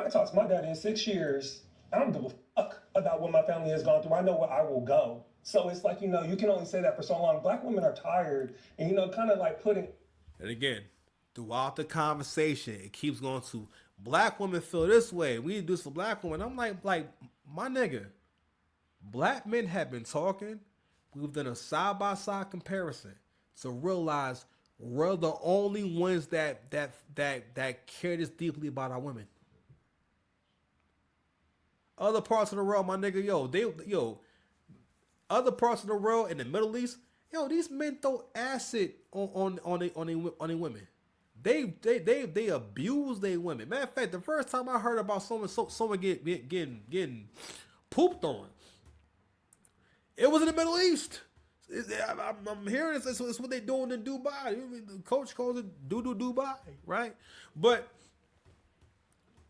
haven't talked to my daddy in 6 years. I don't give a fuck about what my family has gone through. I know where I will go. So it's like, you can only say that for so long. Black women are tired and, kind of like putting. And again, throughout the conversation, it keeps going to black women feel this way. We need to do this for black women. I'm like my nigga, black men have been talking. We've done a side by side comparison to realize we're the only ones that care this deeply about our women. Other parts of the world, my nigga, other parts of the world in the Middle East, these men throw acid on women. They abuse their women. Matter of fact, the first time I heard about someone getting pooped on, it was in the Middle East. I'm hearing this. It's what they doing in Dubai. The coach calls it Dubai, right? But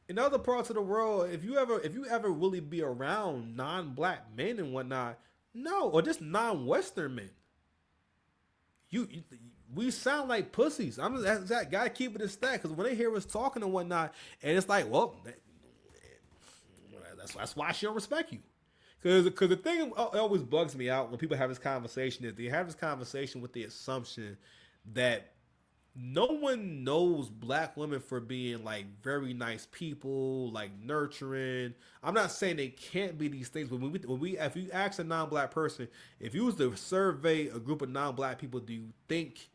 in other parts of the world, if you ever really be around non-black men and whatnot, no, or just non-Western men, you we sound like pussies. I'm just that guy keep it a stack because when they hear us talking and whatnot, and it's like, well, that's why she don't respect you. Because the thing that always bugs me out when people have this conversation is they have this conversation with the assumption that no one knows black women for being like very nice people, like nurturing. I'm not saying they can't be these things, but if you ask a non-black person, if you was to survey a group of non-black people, do you think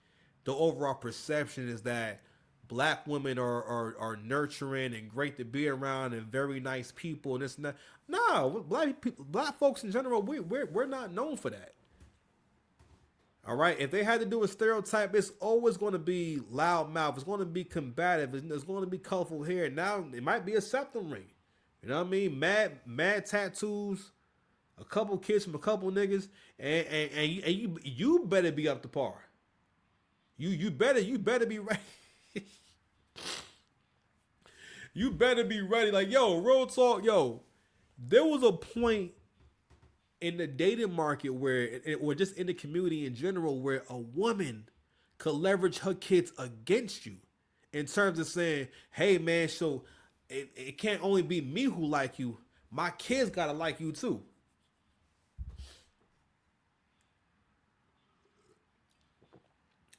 the overall perception is that black women are nurturing and great to be around and very nice people and this and that? No, black folks in general, we're not known for that. All right, if they had to do a stereotype, it's always going to be loud mouth. It's going to be combative. It's going to be colorful hair. Now it might be a septum ring. You know what I mean? Mad tattoos, a couple kids from a couple niggas, and you better be up to par. You better be ready. You better be ready. Like, yo, real talk, yo. There was a point in the dating market where, or just in the community in general, where a woman could leverage her kids against you in terms of saying, hey man, so it can't only be me who like you, my kids gotta like you too.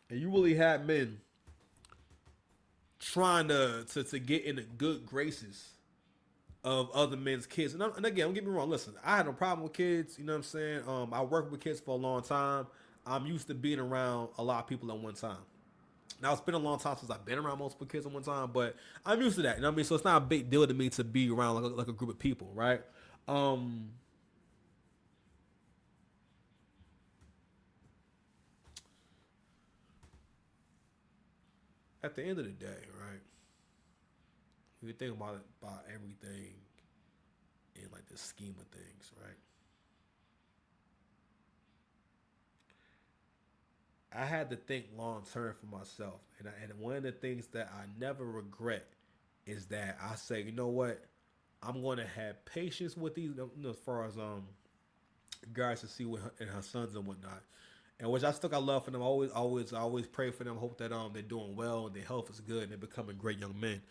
And you really had men trying to get in the good graces of other men's kids. And again, don't get me wrong. Listen, I had no problem with kids. You know what I'm saying? I worked with kids for a long time. I'm used to being around a lot of people at one time. Now it's been a long time since I've been around multiple kids at one time, but I'm used to that. You know what I mean? So it's not a big deal to me to be around like a group of people, right? At the end of the day, right? If you think about everything in like the scheme of things, right? I had to think long term for myself, and one of the things that I never regret is that I say, you know what, I'm going to have patience with these, as far as guys to see with her, and her sons and whatnot, and which I still got love for them. I always pray for them. Hope that they're doing well and their health is good and they're becoming great young men.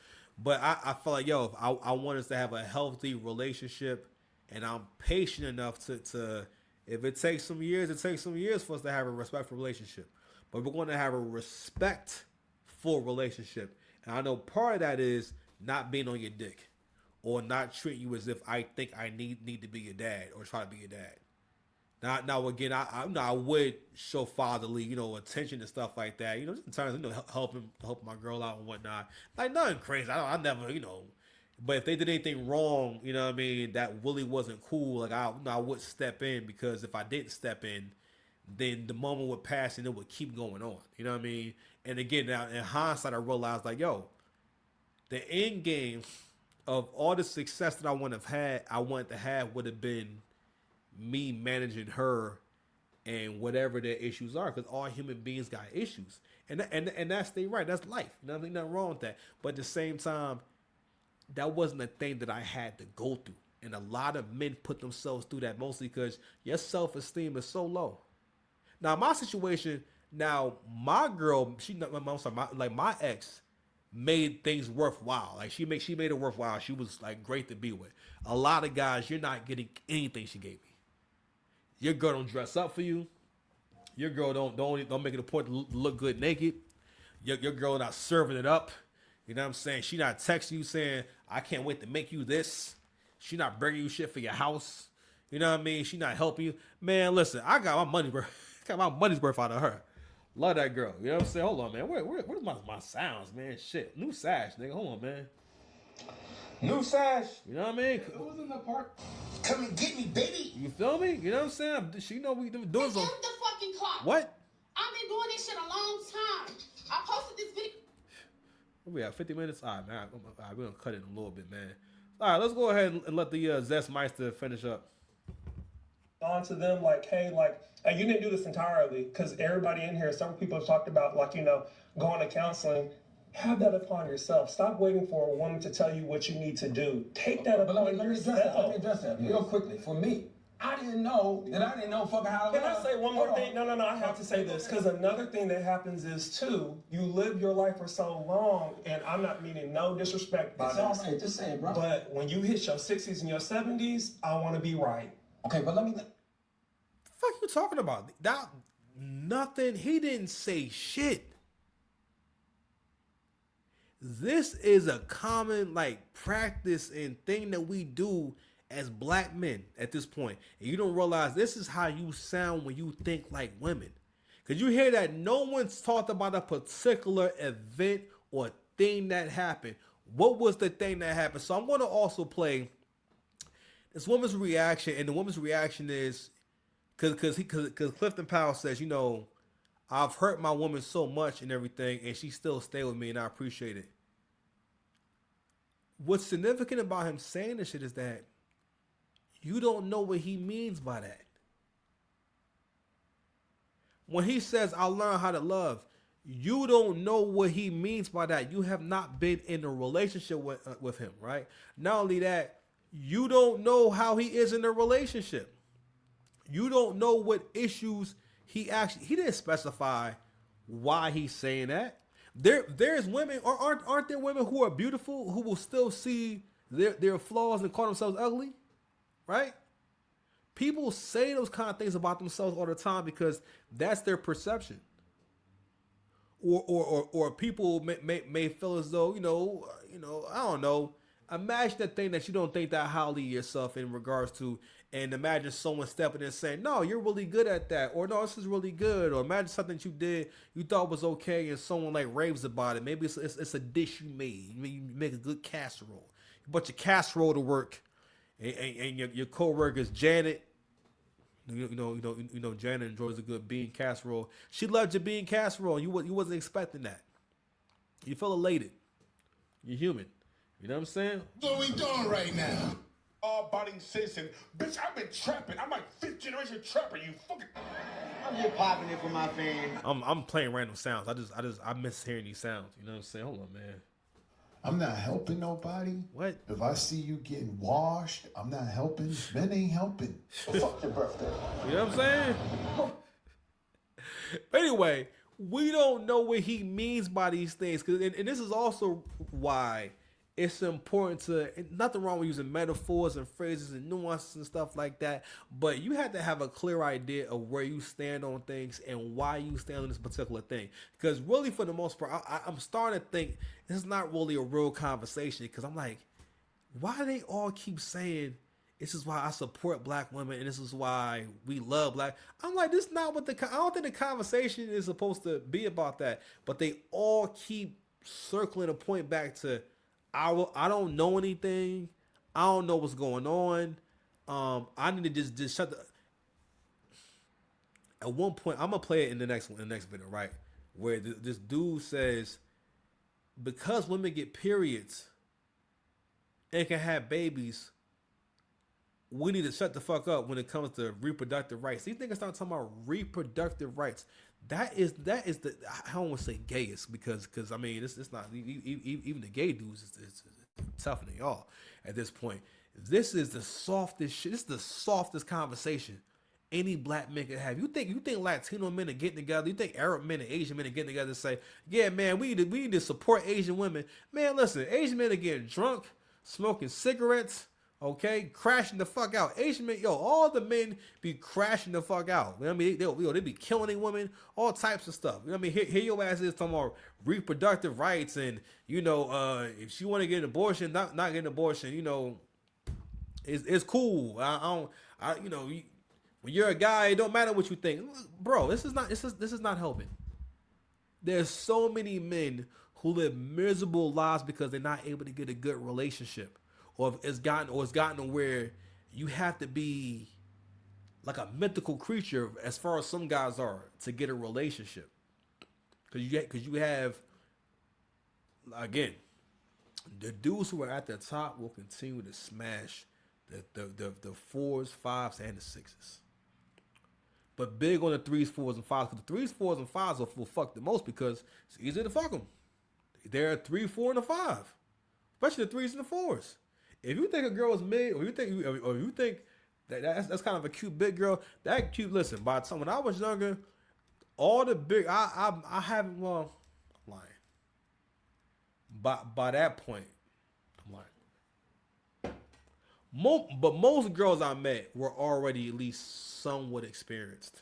But I feel like, yo, if I want us to have a healthy relationship, and I'm patient enough to if it takes some years, it takes some years for us to have a respectful relationship. But we're going to have a respectful relationship. And I know part of that is not being on your dick or not treating you as if I think I need to be your dad or try to be your dad. Now again, I would show fatherly, attention and stuff like that. In terms of, helping my girl out and whatnot. Like nothing crazy. I never, But if they did anything wrong, you know what I mean, that really wasn't cool. Like I would step in, because if I didn't step in, then the moment would pass and it would keep going on. You know what I mean? And again, now in hindsight, I realized like, yo, the end game of all the success that I wanted to have would have been me managing her and whatever their issues are, because all human beings got issues, and that's they right. That's life. Nothing wrong with that. But at the same time, that wasn't a thing that I had to go through, and a lot of men put themselves through that, mostly because your self esteem is so low. Now my situation, now my girl, I'm sorry, my ex, made things worthwhile. Like she made it worthwhile. She was like great to be with. A lot of guys, you're not getting anything she gave me. Your girl don't dress up for you. Your girl don't make it a point to look good naked. Your girl not serving it up. You know what I'm saying? She not texting you saying, I can't wait to make you this. She not bringing you shit for your house. You know what I mean? She not helping you. Man, listen, I got my money's worth. Got my money's worth out of her. Love that girl. You know what I'm saying? Hold on, man. Where's my sounds, man? Shit. New sash, nigga. Hold on, man. New sash. You know what I mean? It was in the park. Come and get me, baby. You feel me? You know what I'm saying? She know we doing It's some. in the fucking car. What? I've been doing this shit a long time. I posted this video. We have 50 minutes. All right, man. All right, we're gonna cut it a little bit, man. All right, let's go ahead and let the Zestmeister finish up. On to them like, hey, like, and you didn't do this entirely because everybody in here, several people have talked about, like, you know, going to counseling. Have that upon yourself. Stop waiting for a woman to tell you what you need to do. Take that upon Let me yourself. address that real quickly. For me, I didn't know fucking how to Can I love. say one more Hold thing? on. No, I have to say this because another thing that happens is too, you live your life for so long, and I'm not meaning no disrespect by It's this. all right. Just say it, bro. But when you hit your 60s and your 70s, I want to be right. Okay, but let me. The fuck you talking about? That nothing. He didn't say shit. This is a common like practice and thing that we do as black men at this point. And you don't realize this is how you sound when you think like women. Because you hear that no one's talked about a particular event or thing that happened. What was the thing that happened? So I'm going to also play this woman's reaction. And the woman's reaction is, because Clifton Powell says, you know, I've hurt my woman so much and everything, and she still stayed with me, and I appreciate it. What's significant about him saying this shit is that you don't know what he means by that. When he says, I learned how to love, you don't know what he means by that. You have not been in a relationship with him, right? Not only that, you don't know how he is in a relationship. You don't know what issues he didn't specify why he's saying that. There's women, or aren't there women who are beautiful who will still see their flaws and call themselves ugly, right? People say those kind of things about themselves all the time because that's their perception. Or people may feel as though, you know, I don't know. Imagine that thing that you don't think that highly of yourself in regards to, and imagine someone stepping in and saying, no, you're really good at that, or no, this is really good, or imagine something that you did, you thought was okay, and someone like raves about it. Maybe it's a dish you made. You make a good casserole. You put your casserole to work, and your co-worker's Janet. You know, Janet enjoys a good bean casserole. She loved your bean casserole. You wasn't expecting that. You feel elated. You're human. You know what I'm saying? What we doing right now? All-body citizen. Bitch, I've been trapping. I'm like 5th generation trapper, you fucking... I'm just popping it for my fans. I'm playing random sounds. I miss hearing these sounds. You know what I'm saying? Hold on, man. I'm not helping nobody. What? If I see you getting washed, I'm not helping. Ben ain't helping. Fuck your birthday. You know what I'm saying? But anyway, we don't know what he means by these things. And this is also why it's important to, nothing wrong with using metaphors and phrases and nuances and stuff like that, but you have to have a clear idea of where you stand on things and why you stand on this particular thing. Because really, for the most part, I'm starting to think this is not really a real conversation, because I'm like, why do they all keep saying, this is why I support black women and this is why we love black? I'm like, this is not what I don't think the conversation is supposed to be about that, but they all keep circling a point back to, I don't know anything. I don't know what's going on. I need to just shut the. At one point, I'm gonna play it in the next video, right? Where this dude says, because women get periods and can have babies, we need to shut the fuck up when it comes to reproductive rights. These niggas start talking about reproductive rights. That is the, I don't want to say gayest, because I mean it's not, even the gay dudes is tougher than y'all at this point. This is the softest shit. This is the softest conversation any black man can have. You think Latino men are getting together? You think Arab men and Asian men are getting together and say, yeah, man, we need to support Asian women. Man, listen, Asian men are getting drunk, smoking cigarettes, okay, crashing the fuck out. Asian men, yo, all the men be crashing the fuck out. You know what I mean? They be killing their women, all types of stuff. You know what I mean? Here your ass is talking about reproductive rights and, you know, if she want to get an abortion, not get an abortion, you know, it's cool. When you're a guy, it don't matter what you think, bro. This is not helping. There's so many men who live miserable lives because they're not able to get a good relationship, or it's gotten to where you have to be like a mythical creature, as far as some guys are, to get a relationship. Because you have, again, the dudes who are at the top will continue to smash the 4s, 5s, and the 6s. But big on the 3s, 4s, and 5s. Because the 3s, 4s, and 5s will fuck the most because it's easier to fuck them. They're a 3, 4, and a 5. Especially the 3s and the 4s. If you think a girl is mid, or you think that's kind of a cute big girl, that cute. Listen, by the time when I was younger, all the big I haven't, well, I'm lying. By that point, I'm lying. But most girls I met were already at least somewhat experienced.